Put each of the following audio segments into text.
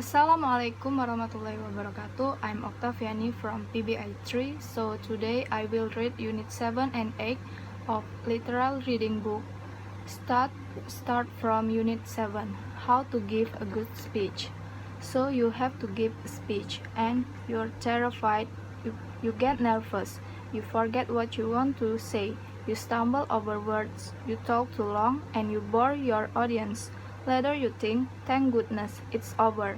Assalamualaikum warahmatullahi wabarakatuh. I'm Oktaviani from PBI 3. So today I will read Unit 7 and 8 of Literal Reading Book. Start from Unit 7. How to give a good speech. So you have to give a speech and you're terrified. You get nervous. You forget what you want to say. You stumble over words. You talk too long and you bore your audience. Later you think, thank goodness, it's over.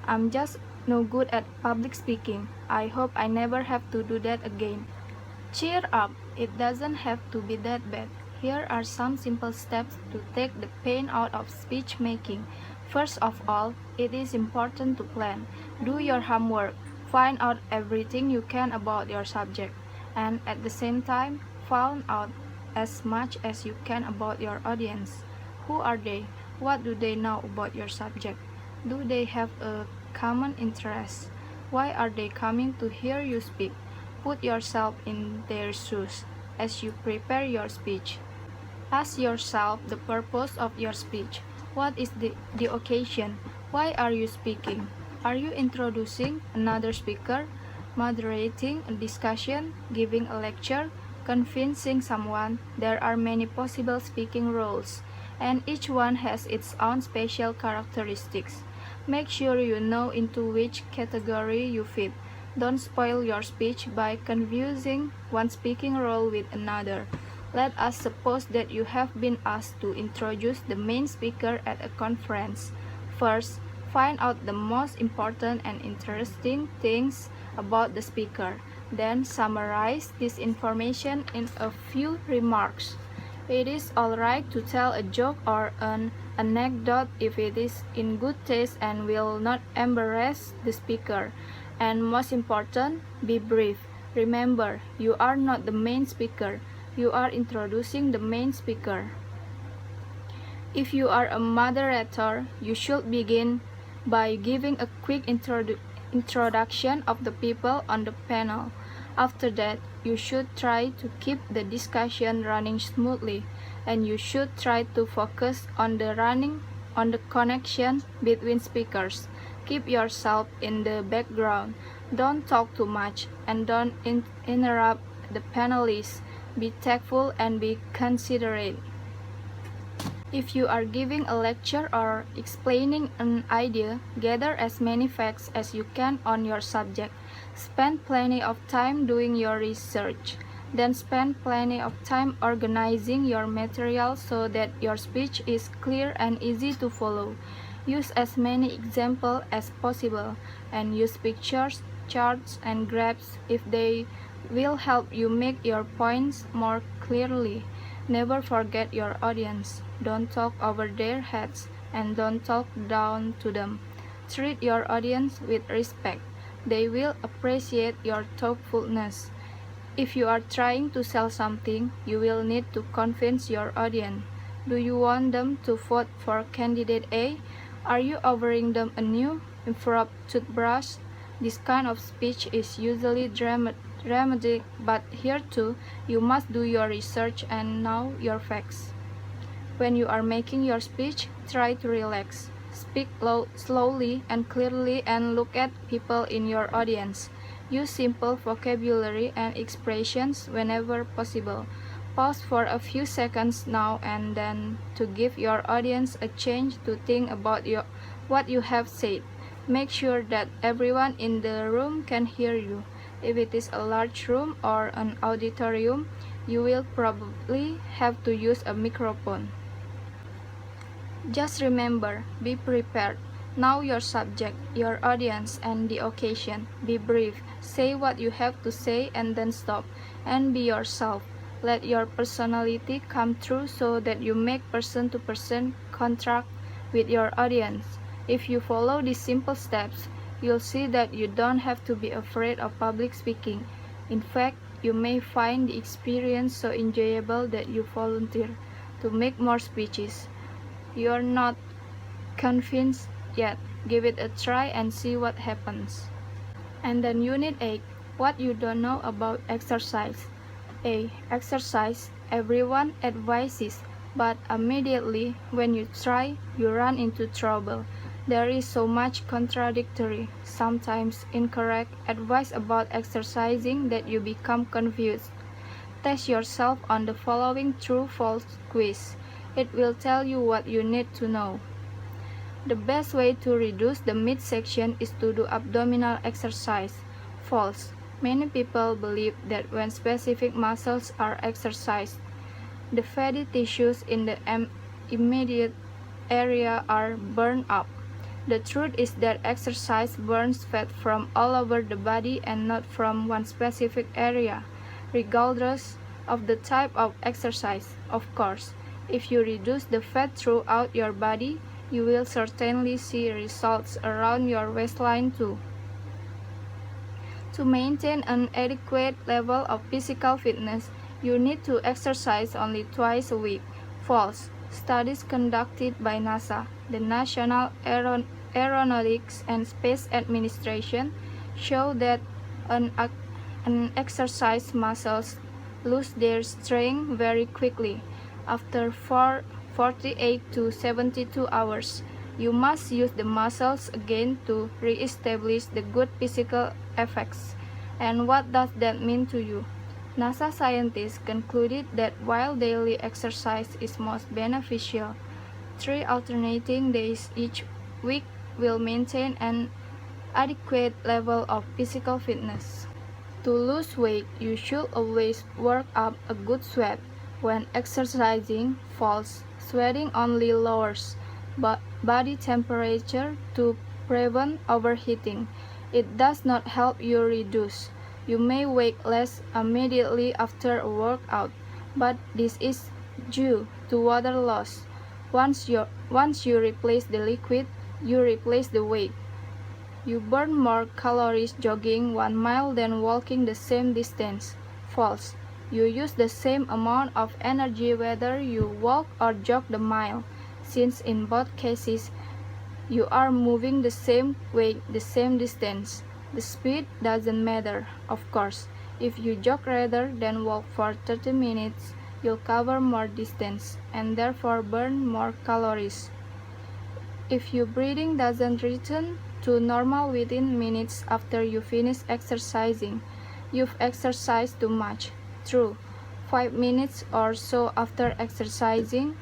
I'm just no good at public speaking. I hope I never have to do that again. Cheer up, it doesn't have to be that bad. Here are some simple steps to take the pain out of speech making. First of all, it is important to plan. Do your homework. Find out everything you can about your subject. And at the same time, find out as much as you can about your audience. Who are they? What do they know about your subject? Do they have a common interest? Why are they coming to hear you speak? Put yourself in their shoes as you prepare your speech. Ask yourself the purpose of your speech. What is the occasion? Why are you speaking? Are you introducing another speaker, moderating a discussion, giving a lecture, convincing someone? There are many possible speaking roles, and each one has its own special characteristics. Make sure you know into which category you fit. Don't spoil your speech by confusing one speaking role with another. Let us suppose that you have been asked to introduce the main speaker at a conference. First, find out the most important and interesting things about the speaker. Then summarize this information in a few remarks. It is alright to tell a joke or an anecdote if it is in good taste and will not embarrass the speaker. And most important, be brief. Remember, you are not the main speaker. You are introducing the main speaker. If you are a moderator, you should begin by giving a quick introduction of the people on the panel. After that, you should try to keep the discussion running smoothly, and you should try to focus on the connection between speakers. Keep yourself in the background. Don't talk too much and don't interrupt the panelists. Be tactful and be considerate. If you are giving a lecture or explaining an idea, gather as many facts as you can on your subject. Spend plenty of time doing your research. Then spend plenty of time organizing your material so that your speech is clear and easy to follow. Use as many examples as possible and use pictures, charts, and graphs if they will help you make your points more clearly. Never forget your audience. Don't talk over their heads and don't talk down to them. Treat your audience with respect. They will appreciate your thoughtfulness. If you are trying to sell something, you will need to convince your audience. Do you want them to vote for candidate A? Are you offering them a new, improved toothbrush? This kind of speech is usually dramatic, but here too, you must do your research and know your facts. When you are making your speech, try to relax. Speak slowly and clearly and look at people in your audience. Use simple vocabulary and expressions whenever possible. Pause for a few seconds now and then to give your audience a chance to think about what you have said. Make sure that everyone in the room can hear you. If it is a large room or an auditorium, you will probably have to use a microphone. Just remember, be prepared. Know your subject, your audience, and the occasion. Be brief. Say what you have to say and then stop. And be yourself. Let your personality come through so that you make person-to-person contact with your audience. If you follow these simple steps, you'll see that you don't have to be afraid of public speaking. In fact, you may find the experience so enjoyable that you volunteer to make more speeches. You're not convinced yet. Give it a try and see what happens. And then Unit 8, what you don't know about exercise. A. Exercise, everyone advises, but immediately when you try, you run into trouble. There is so much contradictory, sometimes incorrect advice about exercising that you become confused. Test yourself on the following true-false quiz. It will tell you what you need to know. The best way to reduce the midsection is to do abdominal exercise. False. Many people believe that when specific muscles are exercised, the fatty tissues in the immediate area are burned up. The truth is that exercise burns fat from all over the body and not from one specific area, regardless of the type of exercise. Of course, if you reduce the fat throughout your body, you will certainly see results around your waistline too. To maintain an adequate level of physical fitness, you need to exercise only twice a week. False. Studies conducted by NASA, the National Aeronautics and Space Administration, show that exercise muscles lose their strength very quickly. After 48 to 72 hours, you must use the muscles again to re-establish the good physical effects. And what does that mean to you? NASA scientists concluded that while daily exercise is most beneficial, 3 alternating days each week will maintain an adequate level of physical fitness. To lose weight, you should always work up a good sweat. When exercising, false. Sweating only lowers body temperature to prevent overheating. It does not help you reduce. You may weigh less immediately after a workout, but this is due to water loss. Once you replace the liquid, you replace the weight. You burn more calories jogging 1 mile than walking the same distance. False. You use the same amount of energy whether you walk or jog the mile, since in both cases, you are moving the same way, the same distance. The speed doesn't matter, of course. If you jog rather than walk for 30 minutes, you'll cover more distance and therefore burn more calories. If your breathing doesn't return to normal within minutes after you finish exercising, you've exercised too much. True, 5 minutes or so after exercising,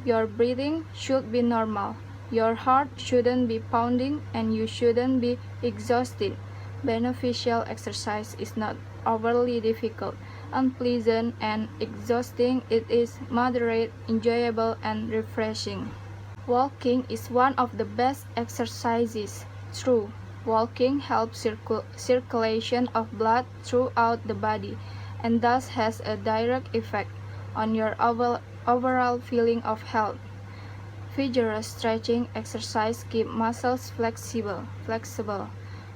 your breathing should be normal. Your heart shouldn't be pounding and you shouldn't be exhausted. Beneficial exercise is not overly difficult, unpleasant, and exhausting. It is moderate, enjoyable, and refreshing. Walking is one of the best exercises. True, walking helps circulation of blood throughout the body and thus has a direct effect on your overall feeling of health. Vigorous stretching exercise keep muscles flexible.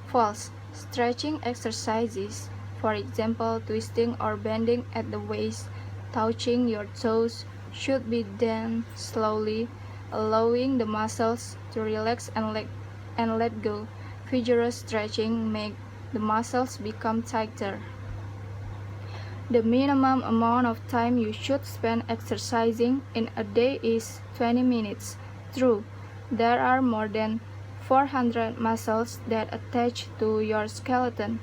False. Stretching exercises, for example, twisting or bending at the waist, touching your toes, should be done slowly, allowing the muscles to relax and let go. Vigorous stretching makes the muscles become tighter. The minimum amount of time you should spend exercising in a day is 20 minutes. True, there are more than 400 muscles that attach to your skeleton.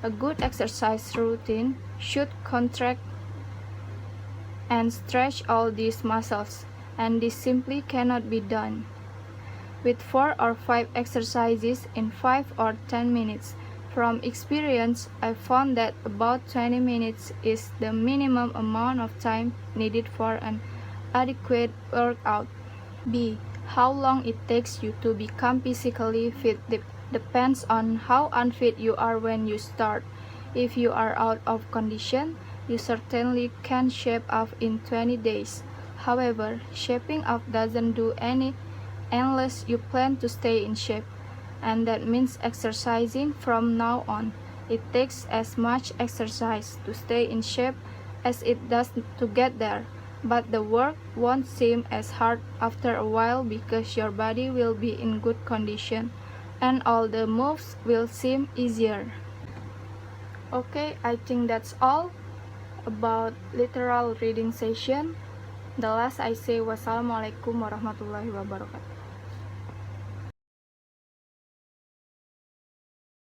A good exercise routine should contract and stretch all these muscles, and this simply cannot be done with 4 or 5 exercises in 5 or 10 minutes. From experience, I found that about 20 minutes is the minimum amount of time needed for an adequate workout. B. How long it takes you to become physically fit depends on how unfit you are when you start. If you are out of condition, you certainly can shape up in 20 days. However, shaping up doesn't do any unless you plan to stay in shape, and that means exercising from now on. It takes as much exercise to stay in shape as it does to get there, but the work won't seem as hard after a while because your body will be in good condition and all the moves will seem easier. Okay, I think that's all about literal reading session. The last I say wassalamualaikum warahmatullahi wabarakatuh.